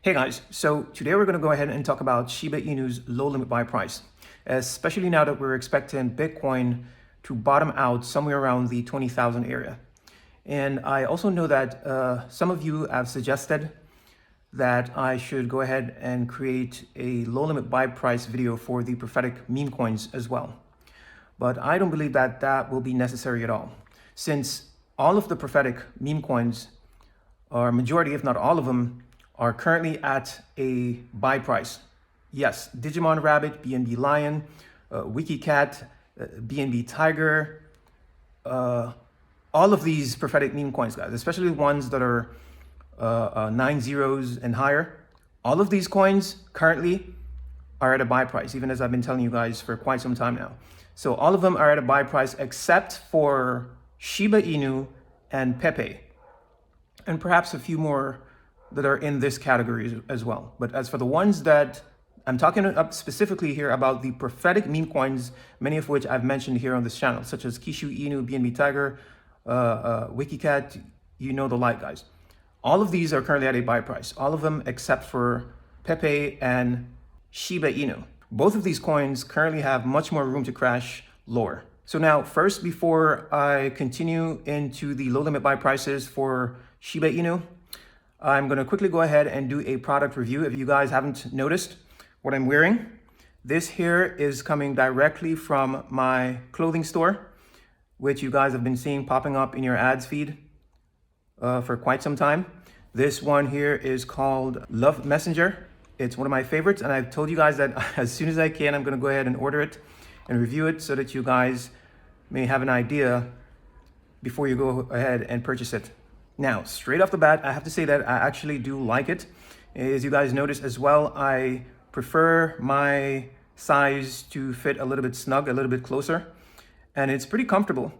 Hey guys, so today we're going to go ahead and talk about Shiba Inu's low limit buy price, especially now that we're expecting Bitcoin to bottom out somewhere around the 20,000 area. And I also know that some of you have suggested that I should go ahead and create a low limit buy price video for the prophetic meme coins as well. But I don't believe that that will be necessary at all, since all of the prophetic meme coins, or majority, if not all of them, are currently at a buy price. Yes, Digimon Rabbit, BNB Lion, WikiCat, BNB Tiger, all of these prophetic meme coins, guys, especially the ones that are 9 zeros and higher. All of these coins currently are at a buy price, even as I've been telling you guys for quite some time now. So all of them are at a buy price except for Shiba Inu and Pepe, and perhaps a few more that are in this category as well. But as for the ones that I'm talking up specifically here about, the prophetic meme coins, many of which I've mentioned here on this channel, such as Shiba Inu, BNB Tiger, WikiCat, you know the like, guys. All of these are currently at a buy price, all of them except for Pepe and Shiba Inu. Both of these coins currently have much more room to crash lower. So now, first, before I continue into the low limit buy prices for Shiba Inu, I'm going to quickly go ahead and do a product review. If you guys haven't noticed what I'm wearing, this here is coming directly from my clothing store, which you guys have been seeing popping up in your ads feed for quite some time. This one here is called Love Messenger. It's one of my favorites, and I've told you guys that as soon as I can, I'm going to go ahead and order it and review it so that you guys may have an idea before you go ahead and purchase it. Now, straight off the bat, I have to say that I actually do like it. As you guys noticed as well, I prefer my size to fit a little bit snug, a little bit closer, and it's pretty comfortable.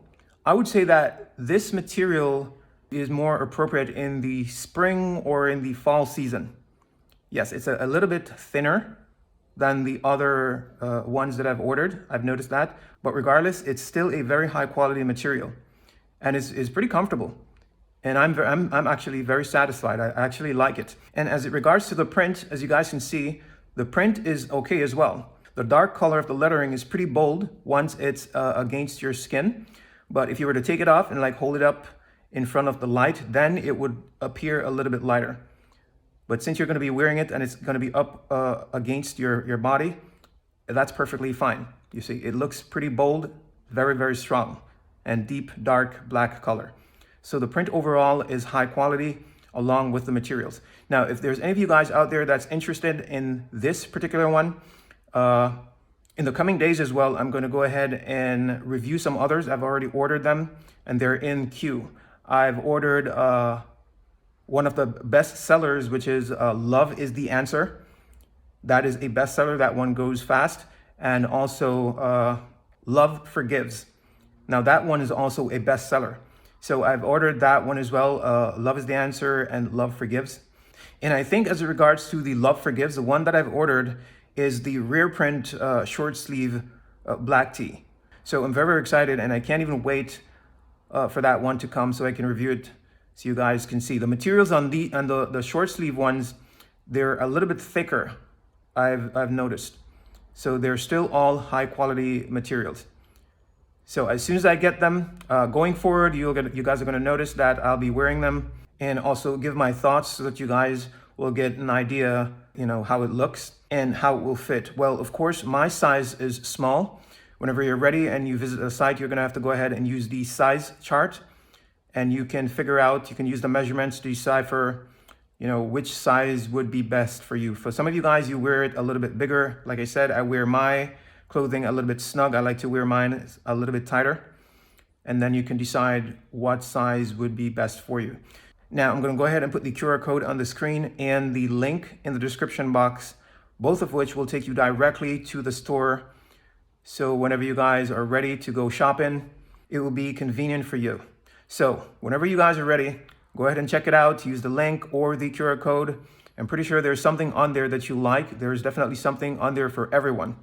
I would say that this material is more appropriate in the spring or in the fall season. Yes, it's a little bit thinner than the other ones that I've ordered. I've noticed that, but regardless, it's still a very high quality material, and it's pretty comfortable. And I'm actually very satisfied. I actually like it. And as it regards to the print, as you guys can see, the print is okay as well. The dark color of the lettering is pretty bold once it's against your skin. But if you were to take it off and like hold it up in front of the light, then it would appear a little bit lighter. But since you're going to be wearing it and it's going to be up against your body, that's perfectly fine. You see, it looks pretty bold, very, very strong, and deep, dark black color. So the print overall is high quality along with the materials. Now, if there's any of you guys out there that's interested in this particular one, in the coming days as well, I'm going to go ahead and review some others. I've already ordered them and they're in queue. I've ordered one of the best sellers, which is Love is the Answer. That is a bestseller. That one goes fast. And also Love Forgives. Now that one is also a bestseller. So I've ordered that one as well, Love is the Answer and Love Forgives. And I think as it regards to the Love Forgives, the one that I've ordered is the rare print short sleeve black tee. So I'm very, very excited, and I can't even wait for that one to come so I can review it so you guys can see. The materials on the short sleeve ones, they're a little bit thicker, I've noticed. So they're still all high quality materials. So as soon as I get them, going forward, you guys are going to notice that I'll be wearing them and also give my thoughts so that you guys will get an idea, how it looks and how it will fit. Well, of course, my size is small. Whenever you're ready and you visit the site, you're going to have to go ahead and use the size chart, and you can use the measurements to decipher, which size would be best for you. For some of you guys, you wear it a little bit bigger. Like I said, I wear my clothing a little bit snug. I like to wear mine a little bit tighter, and then you can decide what size would be best for you. Now I'm going to go ahead and put the QR code on the screen and the link in the description box, both of which will take you directly to the store. So whenever you guys are ready to go shopping, it will be convenient for you. So whenever you guys are ready, go ahead and check it out. Use the link or the QR code. I'm pretty sure there's something on there that you like. There's definitely something on there for everyone,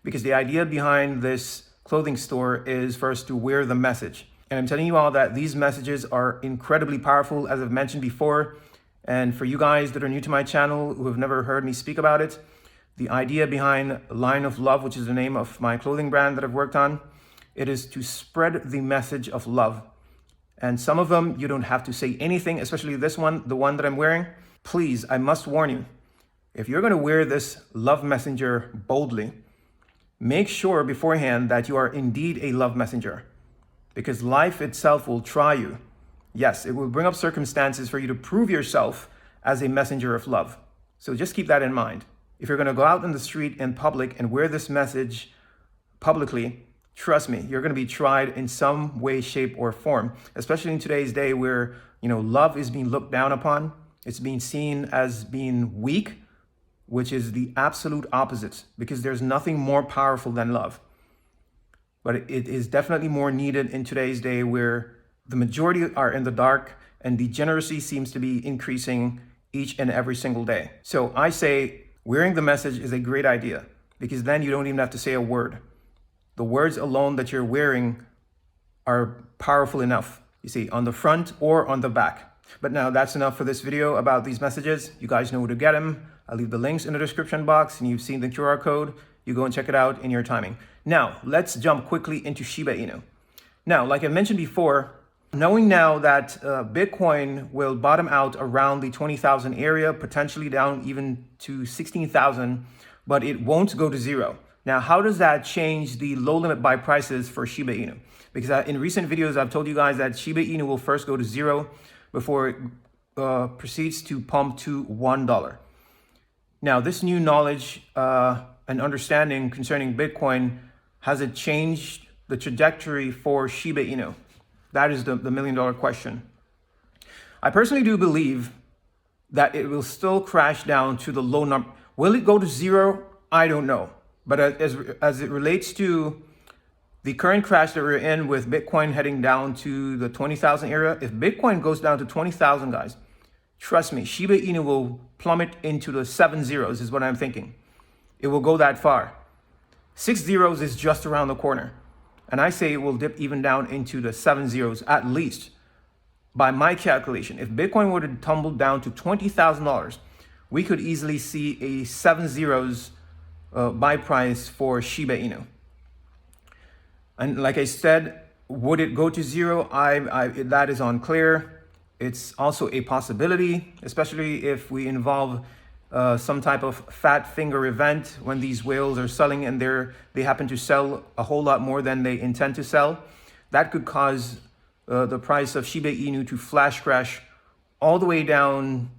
because the idea behind this clothing store is for us to wear the message. And I'm telling you all that these messages are incredibly powerful. As I've mentioned before, And for you guys that are new to my channel who have never heard me speak about it, the idea behind Line of Love, which is the name of my clothing brand that I've worked on, it is to spread the message of love. And some of them, you don't have to say anything, especially this one, the one that I'm wearing. Please, I must warn you, if you're going to wear this love messenger boldly, make sure beforehand that you are indeed a love messenger, because life itself will try you. Yes, it will bring up circumstances for you to prove yourself as a messenger of love. So just keep that in mind. If you're going to go out in the street in public and wear this message publicly, trust me, you're going to be tried in some way, shape, or form, especially in today's day where, love is being looked down upon. It's being seen as being weak, which is the absolute opposite, because there's nothing more powerful than love. But it is definitely more needed in today's day where the majority are in the dark and degeneracy seems to be increasing each and every single day. So I say wearing the message is a great idea, because then you don't even have to say a word. The words alone that you're wearing are powerful enough, you see, on the front or on the back. But now that's enough for this video about these messages. You guys know where to get them. I'll leave the links in the description box, and you've seen the QR code. You go and check it out in your timing. Now, let's jump quickly into Shiba Inu. Now, like I mentioned before, knowing now that Bitcoin will bottom out around the 20,000 area, potentially down even to 16,000, but it won't go to zero. Now, how does that change the low limit buy prices for Shiba Inu? Because in recent videos, I've told you guys that Shiba Inu will first go to zero before it proceeds to pump to $1. Now, this new knowledge and understanding concerning Bitcoin, has it changed the trajectory for Shiba Inu? That is the million-dollar question. I personally do believe that it will still crash down to the low number. Will it go to zero? I don't know. But as it relates to the current crash that we're in with Bitcoin heading down to the 20,000 area, if Bitcoin goes down to 20,000, guys, trust me, Shiba Inu will plummet into the 7 zeros is what I'm thinking. It will go that far. 6 zeros is just around the corner. And I say it will dip even down into the 7 zeros at least. By my calculation, if Bitcoin were to tumble down to $20,000, we could easily see a 7 zeros buy price for Shiba Inu. And like I said, would it go to zero? That is unclear. It's also a possibility, especially if we involve some type of fat finger event when these whales are selling and they happen to sell a whole lot more than they intend to sell. That could cause the price of Shiba Inu to flash crash all the way down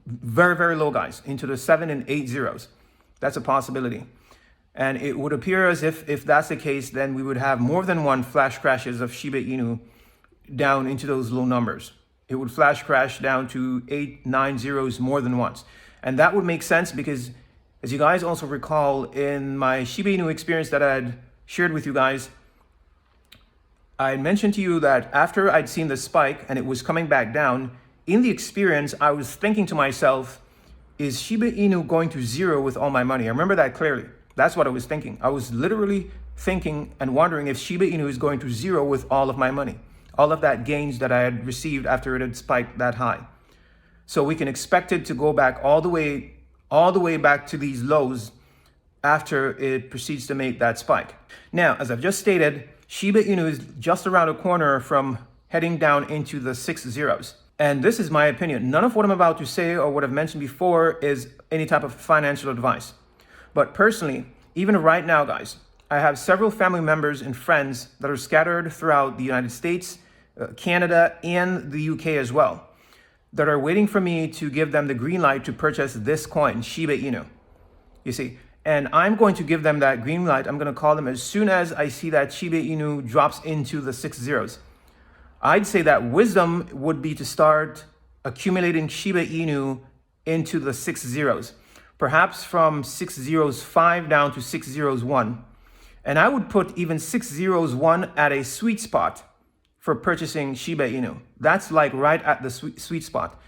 very, very low, guys, into the 7 and 8 zeros. That's a possibility. And it would appear as if that's the case, then we would have more than one flash crashes of Shiba Inu down into those low numbers. It would flash crash down to 8, 9 zeros more than once. And that would make sense because, as you guys also recall, in my Shiba Inu experience that I had shared with you guys, I mentioned to you that after I'd seen the spike and it was coming back down, in the experience, I was thinking to myself, is Shiba Inu going to zero with all my money? I remember that clearly. That's what I was thinking. I was literally thinking and wondering if Shiba Inu is going to zero with all of my money, all of that gains that I had received after it had spiked that high. So we can expect it to go back all the way back to these lows after it proceeds to make that spike. Now, as I've just stated, Shiba Inu is just around a corner from heading down into the 6 zeros. And this is my opinion. None of what I'm about to say or what I've mentioned before is any type of financial advice. But personally, even right now, guys, I have several family members and friends that are scattered throughout the United States, Canada, and the UK as well, that are waiting for me to give them the green light to purchase this coin, Shiba Inu. You see, and I'm going to give them that green light. I'm going to call them as soon as I see that Shiba Inu drops into the 6 zeros. I'd say that wisdom would be to start accumulating Shiba Inu into the 6 zeros, perhaps from 6 zeros 5 down to 6 zeros 1. And I would put even 6 zeros 1 at a sweet spot for purchasing Shiba Inu. That's like right at the sweet spot.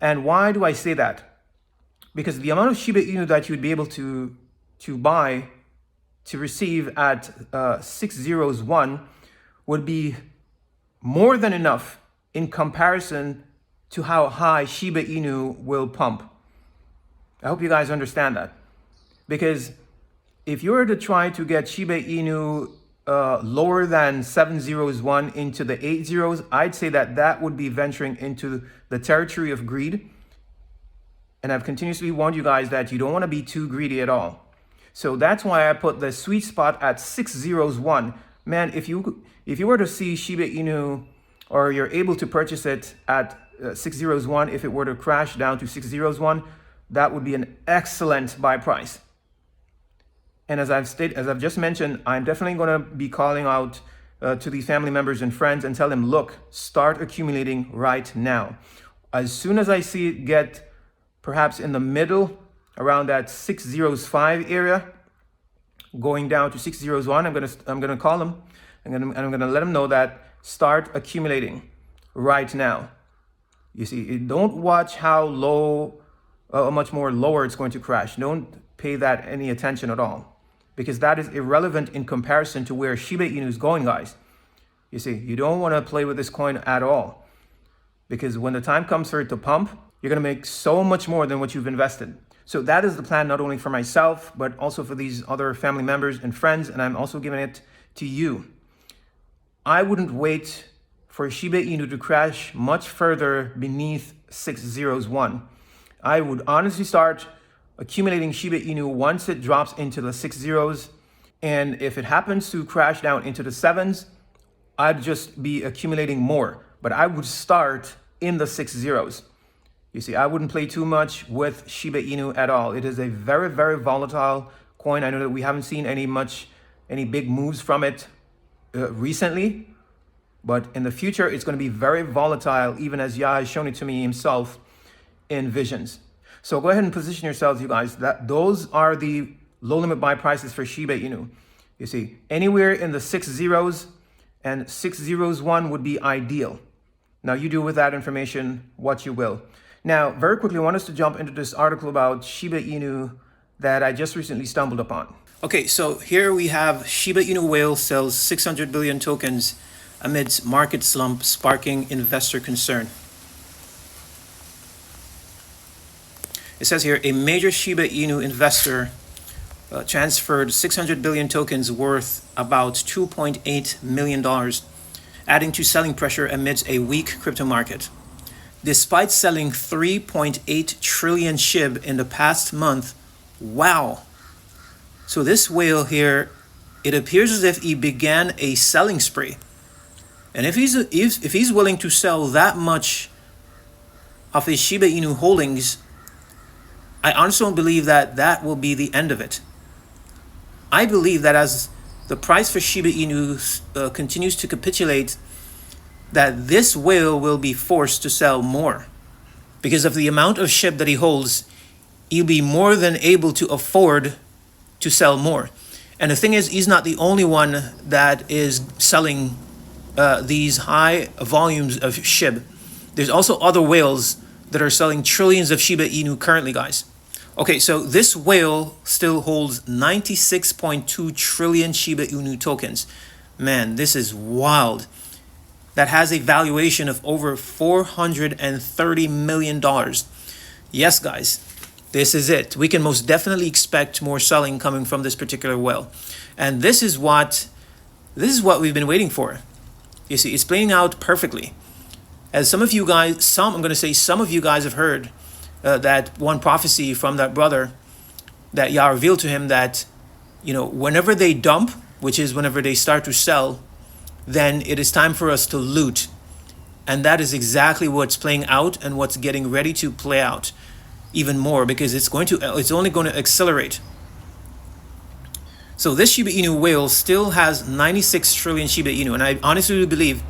And why do I say that? Because the amount of Shiba Inu that you'd be able to buy, to receive at 6 zeros 1 would be more than enough in comparison to how high Shiba Inu will pump. I hope you guys understand that. Because if you were to try to get Shiba Inu lower than 701 into the 80s, I'd say that that would be venturing into the territory of greed. And I've continuously warned you guys that you don't want to be too greedy at all. So that's why I put the sweet spot at 601. Man, if you were to see Shiba Inu, or you're able to purchase it at 601, if it were to crash down to 601, that would be an excellent buy price. And as I've just mentioned, I'm definitely going to be calling out to these family members and friends and tell them, look, start accumulating right now. As soon as I see it get perhaps in the middle, around that 605 area, going down to 601, I'm gonna call them, and I'm gonna let them know that start accumulating right now. You see, don't watch how low, much more lower it's going to crash. Don't pay that any attention at all, because that is irrelevant in comparison to where Shiba Inu is going, guys. You see, you don't want to play with this coin at all, because when the time comes for it to pump, you're going to make so much more than what you've invested. So that is the plan, not only for myself, but also for these other family members and friends, and I'm also giving it to you. I wouldn't wait for Shiba Inu to crash much further beneath 601. I would honestly start accumulating Shiba Inu once it drops into the 60s. And if it happens to crash down into the 7s, I'd just be accumulating more. But I would start in the 60s. You see, I wouldn't play too much with Shiba Inu at all. It is a very, very volatile coin. I know that we haven't seen any big moves from it recently, but in the future, it's going to be very volatile, even as Yah has shown it to me himself in visions. So go ahead and position yourselves, you guys, that those are the low limit buy prices for Shiba Inu. You see, anywhere in the 60s and 601 would be ideal. Now you do with that information what you will. Now, very quickly, I want us to jump into this article about Shiba Inu that I just recently stumbled upon. Okay, so here we have Shiba Inu whale sells 600 billion tokens amidst market slump, sparking investor concern. It says here, a major Shiba Inu investor transferred 600 billion tokens worth about $2.8 million, adding to selling pressure amidst a weak crypto market. Despite selling 3.8 trillion SHIB in the past month, wow. So this whale here, it appears as if he began a selling spree. And if he's willing to sell that much of his Shiba Inu holdings, I honestly don't believe that that will be the end of it. I believe that as the price for Shiba Inu continues to capitulate, that this whale will be forced to sell more. Because of the amount of SHIB that he holds, he'll be more than able to afford to sell more. And the thing is, he's not the only one that is selling these high volumes of SHIB. There's also other whales that are selling trillions of Shiba Inu currently, guys. Okay, so this whale still holds 96.2 trillion Shiba Inu tokens. Man, this is wild. That has a valuation of over $430 million. Yes, guys, this is it. We can most definitely expect more selling coming from this particular whale. And this is what we've been waiting for. You see, it's playing out perfectly. As some of you guys, some of you guys have heard that one prophecy from that brother that Yah revealed to him that, whenever they dump, which is whenever they start to sell, then it is time for us to loot. And that is exactly what's playing out and what's getting ready to play out even more, because it's only going to accelerate. So this Shiba Inu whale still has 96 trillion Shiba Inu, and I honestly believe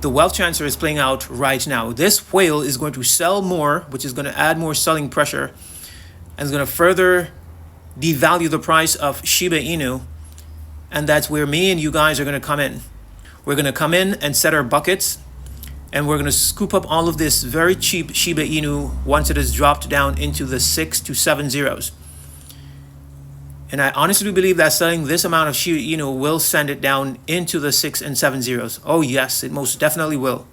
the wealth transfer is playing out right now. This whale is going to sell more, which is going to add more selling pressure, and is going to further devalue the price of Shiba Inu, and that's where me and you guys are going to come in. We're going to come in and set our buckets, and we're going to scoop up all of this very cheap Shiba Inu once it has dropped down into the 6 to 7 zeros. And I honestly believe that selling this amount of Shiba Inu will send it down into the 6 and 7 zeros. Oh yes, it most definitely will.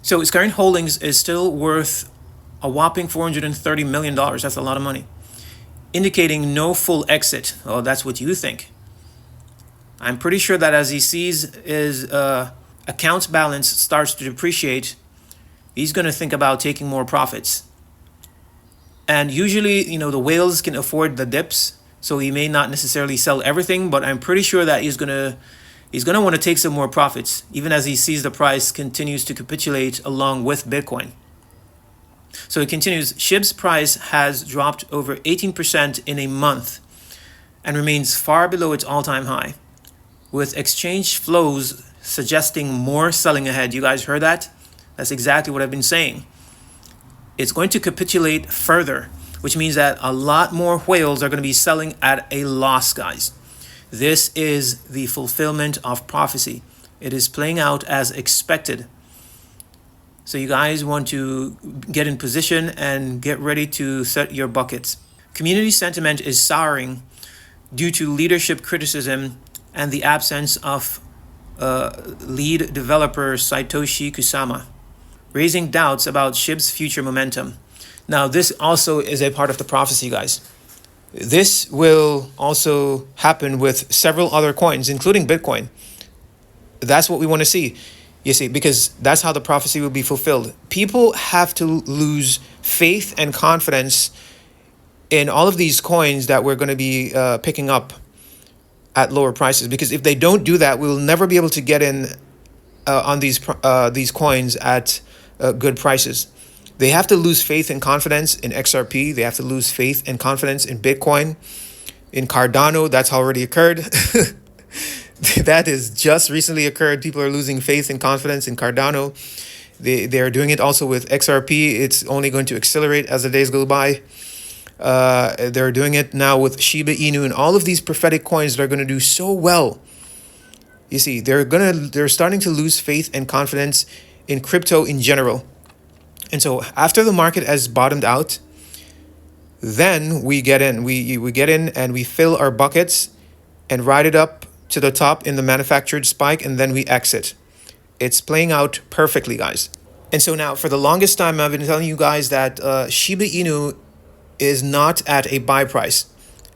So its current holdings is still worth a whopping $430 million. That's a lot of money, indicating no full exit. Oh, that's what you think. I'm pretty sure that as he sees his account balance starts to depreciate, he's going to think about taking more profits. And usually, the whales can afford the dips, so he may not necessarily sell everything, but I'm pretty sure that he's gonna want to take some more profits, even as he sees the price continues to capitulate along with Bitcoin. So it continues, SHIB's price has dropped over 18% in a month and remains far below its all-time high, with exchange flows suggesting more selling ahead. You guys heard that? That's exactly what I've been saying. It's going to capitulate further, which means that a lot more whales are going to be selling at a loss, guys. This is the fulfillment of prophecy. It is playing out as expected. So you guys want to get in position and get ready to set your buckets. Community sentiment is souring due to leadership criticism and the absence of lead developer Satoshi Kusama, raising doubts about SHIB's future momentum. Now, this also is a part of the prophecy, guys. This will also happen with several other coins, including Bitcoin. That's what we want to see, you see, because that's how the prophecy will be fulfilled. People have to lose faith and confidence in all of these coins that we're going to be picking up at lower prices, because if they don't do that, we will never be able to get in on these coins at good prices. They have to lose faith and confidence in XRP. They have to lose faith and confidence in Bitcoin. In Cardano, that's already occurred. That has just recently occurred. People are losing faith and confidence in Cardano. They are doing it also with XRP. It's only going to accelerate as the days go by. They're doing it now with Shiba Inu and all of these prophetic coins that are going to do so well. You see, they're starting to lose faith and confidence in crypto in general. And so after the market has bottomed out, then we get in. We get in and we fill our buckets and ride it up to the top in the manufactured spike, and then we exit. It's playing out perfectly, guys. And so now, for the longest time, I've been telling you guys that Shiba Inu is not at a buy price.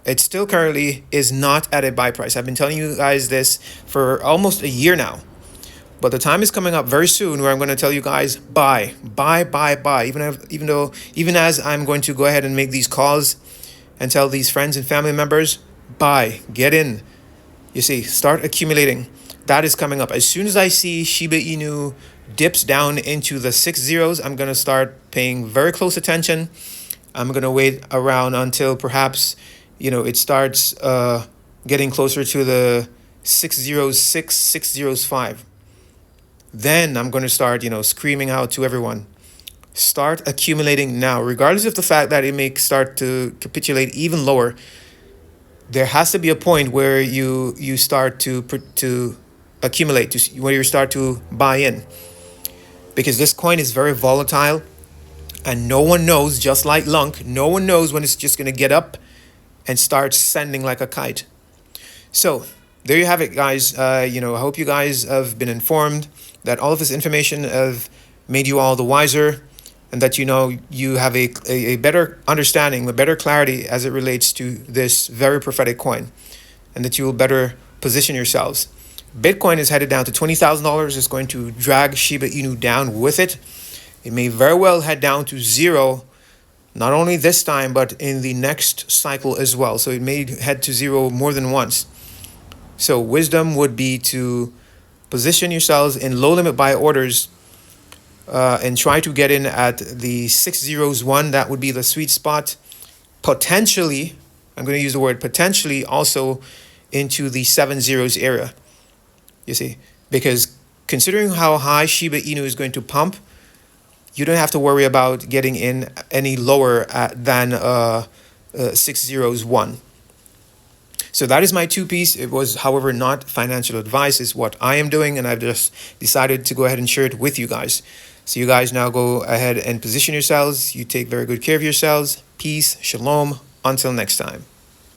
It still currently is not at a buy price. I've been telling you guys this for almost a year now. But the time is coming up very soon where I'm going to tell you guys buy. Even as I'm going to go ahead and make these calls and tell these friends and family members, buy, get in. You see, start accumulating. That is coming up. As soon as I see Shiba Inu dips down into the 6 zeros, I'm going to start paying very close attention. I'm going to wait around until perhaps, it starts getting closer to the 606, 605. Then I'm going to start, screaming out to everyone. Start accumulating now, regardless of the fact that it may start to capitulate even lower. There has to be a point where you start to accumulate, where you start to buy in. Because this coin is very volatile, and no one knows, just like Lunk, no one knows when it's just going to get up and start sending like a kite. So there you have it, guys. I hope you guys have been informed, that all of this information have made you all the wiser, and that you have a better understanding, a better clarity as it relates to this very prophetic coin, and that you will better position yourselves. Bitcoin is headed down to $20,000. It's going to drag Shiba Inu down with it. It may very well head down to zero, not only this time, but in the next cycle as well. So it may head to zero more than once. So wisdom would be to position yourselves in low limit buy orders and try to get in at the 601. That would be the sweet spot. Potentially, I'm going to use the word potentially, also into the 7 zeros area. You see, because considering how high Shiba Inu is going to pump, you don't have to worry about getting in any lower than 601. So that is my two-piece. It was, however, not financial advice. It's what I am doing, and I've just decided to go ahead and share it with you guys. So you guys now go ahead and position yourselves. You take very good care of yourselves. Peace, shalom. Until next time.